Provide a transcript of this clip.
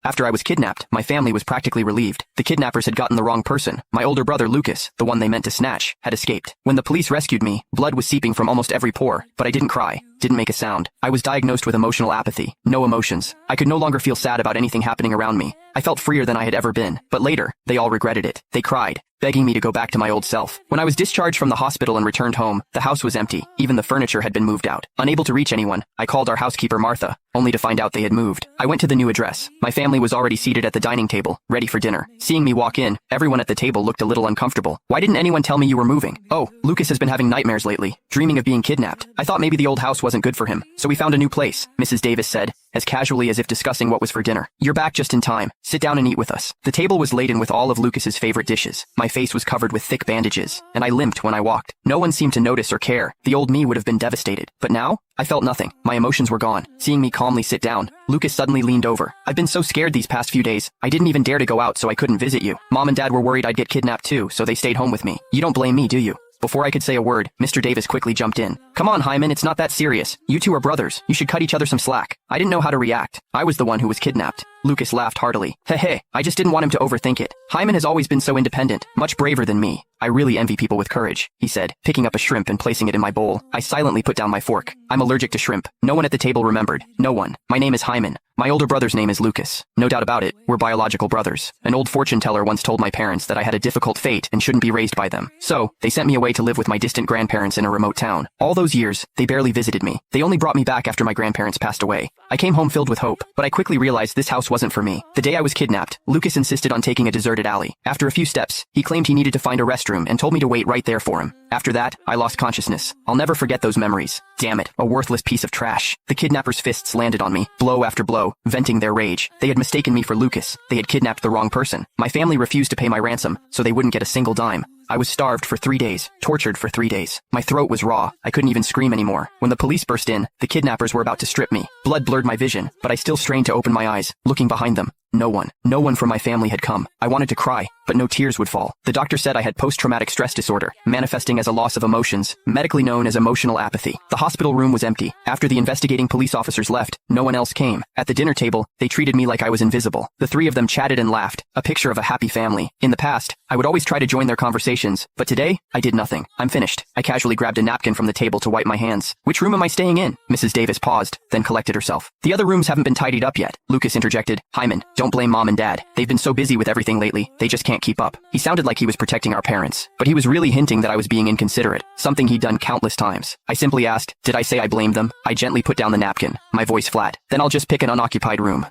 After I was kidnapped, my family was practically relieved. The kidnappers had gotten the wrong person. My older brother, Lucas, the one they meant to snatch, had escaped. When the police rescued me, blood was seeping from almost every pore, but I didn't cry, didn't make a sound. I was diagnosed with emotional apathy. No emotions. I could no longer feel sad about anything happening around me. I felt freer than I had ever been. But later, they all regretted it. They cried, begging me to go back to my old self. When I was discharged from the hospital and returned home, the house was empty. Even the furniture had been moved out. Unable to reach anyone, I called our housekeeper Martha, only to find out they had moved. I went to the new address. My family was already seated at the dining table, ready for dinner. Seeing me walk in, everyone at the table looked a little uncomfortable. Why didn't anyone tell me you were moving? Oh, Lucas has been having nightmares lately, dreaming of being kidnapped. I thought maybe the old house wasn't good for him, so we found a new place, Mrs. Davis said, as casually as if discussing what was for dinner. You're back just in time. Sit down and eat with us. The table was laden with all of Lucas's favorite dishes. My face was covered with thick bandages, and I limped when I walked. No one seemed to notice or care. The old me would have been devastated. But now, I felt nothing. My emotions were gone. Seeing me calmly sit down, Lucas suddenly leaned over. I've been so scared these past few days. I didn't even dare to go out so I couldn't visit you. Mom and Dad were worried I'd get kidnapped too, so they stayed home with me. You don't blame me, do you? Before I could say a word, Mr. Davis quickly jumped in. Come on, Hyman, it's not that serious. You two are brothers. You should cut each other some slack. I didn't know how to react. I was the one who was kidnapped. Lucas laughed heartily. Hey, I just didn't want him to overthink it. Hyman has always been so independent, much braver than me. I really envy people with courage, he said, picking up a shrimp and placing it in my bowl. I silently put down my fork. I'm allergic to shrimp. No one at the table remembered. No one. My name is Hyman. My older brother's name is Lucas. No doubt about it, we're biological brothers. An old fortune teller once told my parents that I had a difficult fate and shouldn't be raised by them. So, they sent me away to live with my distant grandparents in a remote town. All those years, they barely visited me. They only brought me back after my grandparents passed away. I came home filled with hope, but I quickly realized this house wasn't for me. The day I was kidnapped, Lucas insisted on taking a deserted alley. After a few steps, he claimed he needed to find a restroom and told me to wait right there for him. After that, I lost consciousness. I'll never forget those memories. Damn it, a worthless piece of trash. The kidnappers' fists landed on me, blow after blow, venting their rage. They had mistaken me for Lucas. They had kidnapped the wrong person. My family refused to pay my ransom, so they wouldn't get a single dime. I was starved for 3 days, tortured for 3 days. My throat was raw. I couldn't even scream anymore. When the police burst in, the kidnappers were about to strip me. Blood blurred my vision, but I still strained to open my eyes, looking behind them. No one from my family had come. I wanted to cry, but no tears would fall. The doctor said I had post-traumatic stress disorder, manifesting as a loss of emotions, medically known as emotional apathy. The hospital room was empty. After the investigating police officers left, no one else came. At the dinner table, they treated me like I was invisible. The three of them chatted and laughed, a picture of a happy family. In the past, I would always try to join their conversations, but today, I did nothing. I'm finished. I casually grabbed a napkin from the table to wipe my hands. Which room am I staying in? Mrs. Davis paused, then collected herself. The other rooms haven't been tidied up yet. Lucas interjected. Hyman, don't blame Mom and Dad. They've been so busy with everything lately, they just can't keep up. He sounded like he was protecting our parents, but he was really hinting that I was being inconsiderate, something he'd done countless times. I simply asked, did I say I blamed them? I gently put down the napkin, my voice flat. Then I'll just pick an unoccupied room.